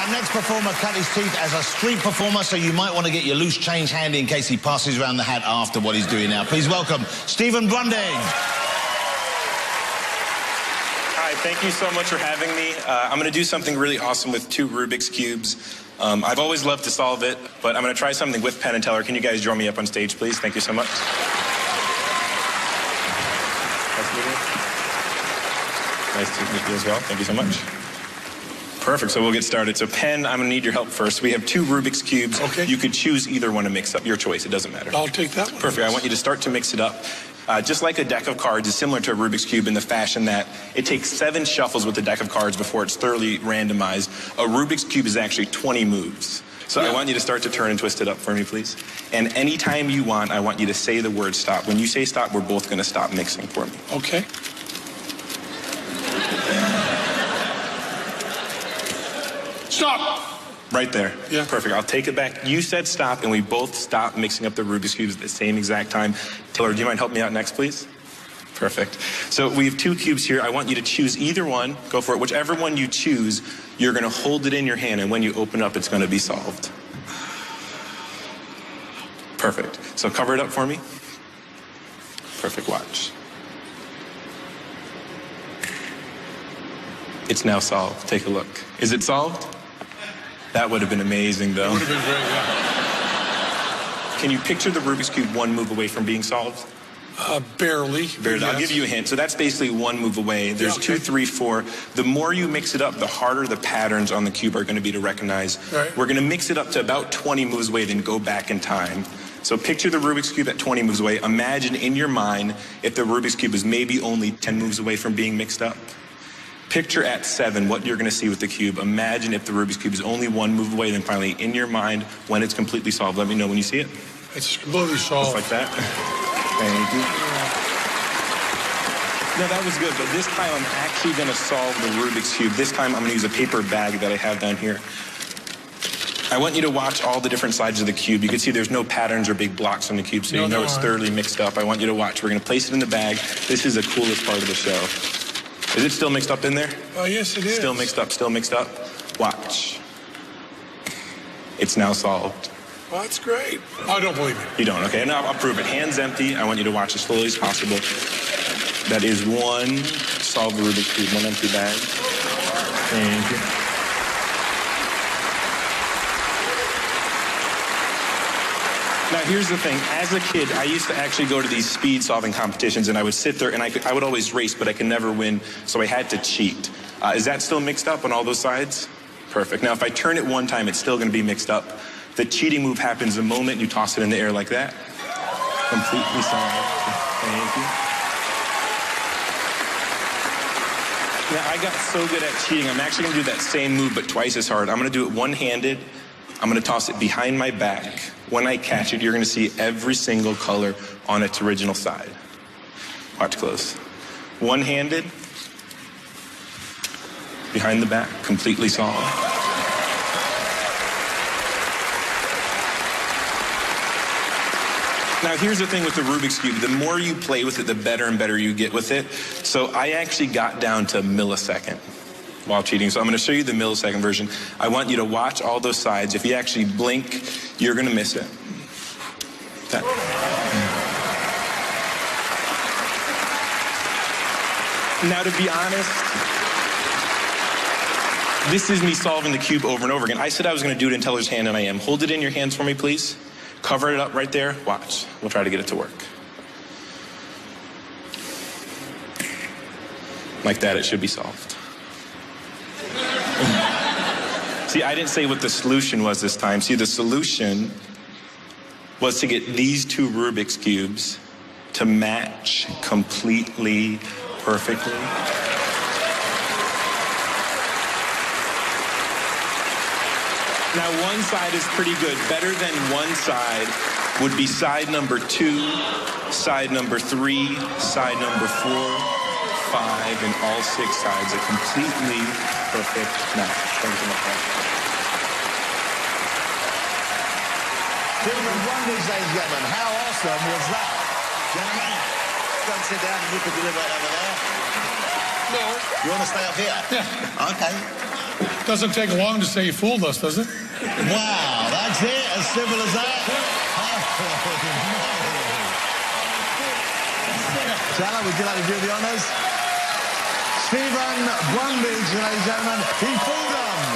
Our next performer cut his teeth as a street performer, so you might want to get your loose change handy in case he passes around the hat after what he's doing now. Please welcome Stephen Brundage. Hi, thank you so much for having me. I'm going to do something really awesome with 2 Rubik's Cubes. I've always loved to solve it, but I'm going to try something with Penn and Teller. Can you guys join me up on stage, please? Thank you so much. Nice to meet you as well. Thank you so much. Perfect, so we'll get started. So Penn, I'm gonna need your help first. We have 2 Rubik's Cubes. Okay. You could choose either one to mix up, your choice, it doesn't matter. I'll take that one. Perfect, I want you to start to mix it up. Just like a deck of cards is similar to a Rubik's Cube in the fashion that it takes 7 shuffles with a deck of cards before it's thoroughly randomized. A Rubik's Cube is actually 20 moves. So I want you to start to turn and twist it up for me, please. And anytime you want, I want you to say the word stop. When you say stop, we're both gonna stop mixing for me. Okay. Stop! Right there. Yeah. Perfect. I'll take it back. You said stop, and we both stopped mixing up the Rubik's Cubes at the same exact time. Taylor, do you mind helping me out next, please? Perfect. So we have 2 cubes here. I want you to choose either one. Go for it. Whichever one you choose, you're going to hold it in your hand, and when you open up, it's going to be solved. Perfect. So cover it up for me. Perfect. Watch. It's now solved. Take a look. Is it solved? That would have been amazing, though. It would have been great, yeah. Can you picture the Rubik's Cube 1 move away from being solved? Barely. Barely. Yes. I'll give you a hint. So that's basically 1 move away. There's Yeah, okay. 2, 3, 4. The more you mix it up, the harder the patterns on the cube are going to be to recognize. Right. We're going to mix it up to about 20 moves away, then go back in time. So picture the Rubik's Cube at 20 moves away. Imagine in your mind if the Rubik's Cube is maybe only 10 moves away from being mixed up. Picture at 7 what you're going to see with the cube. Imagine if the Rubik's Cube is only 1 move away, then finally in your mind when it's completely solved. Let me know when you see it. It's completely solved. Just like that. Thank you. No, that was good, but this time I'm actually going to solve the Rubik's Cube. This time I'm going to use a paper bag that I have down here. I want you to watch all the different sides of the cube. You can see there's no patterns or big blocks on the cube, so you know it's thoroughly mixed up. I want you to watch. We're going to place it in the bag. This is the coolest part of the show. Is it still mixed up in there? Oh, yes, it is. Still mixed up, still mixed up. Watch. It's now solved. Well, that's great. I don't believe it. You don't, okay. Now I'll prove it. Hands empty. I want you to watch as slowly as possible. That is 1 solved Rubik's Cube, 1 empty bag. Thank you. Now, here's the thing. As a kid, I used to actually go to these speed-solving competitions, and I would sit there, and I would always race, but I could never win, so I had to cheat. Is that still mixed up on all those sides? Perfect. Now, if I turn it 1 time, it's still going to be mixed up. The cheating move happens the moment you toss it in the air like that. Completely solved. Thank you. Now, I got so good at cheating, I'm actually going to do that same move, but twice as hard. I'm going to do it one-handed. I'm going to toss it behind my back. When I catch it, you're going to see every single color on its original side. Watch close. One-handed, behind the back, completely solved. Now, here's the thing with the Rubik's Cube. The more you play with it, the better and better you get with it. So I actually got down to a millisecond while cheating. So I'm going to show you the millisecond version. I want you to watch all those sides. If you actually blink, you're going to miss it. That. Now, to be honest, this is me solving the cube over and over again. I said I was going to do it in Teller's hand, and I am. Hold it in your hands for me, please. Cover it up right there. Watch. We'll try to get it to work. Like that, it should be solved. See, I didn't say what the solution was this time. See, the solution was to get these 2 Rubik's Cubes to match completely, perfectly. Now, one side is pretty good. Better than one side would be side number 2, side number 3, side number 4, 5, and all 6 sides. A completely perfect match. Thank you so much. Stephen Brundage, ladies and gentlemen. How awesome was that? Gentlemen, go and sit down and you can deliver it over there. No. You want to stay up here? Yeah. Okay. Doesn't take long to say you fooled us, does it? Wow, that's it, as simple as that. Chandler, would you like to do the honours? Stephen Brundage, ladies and gentlemen, he fooled us.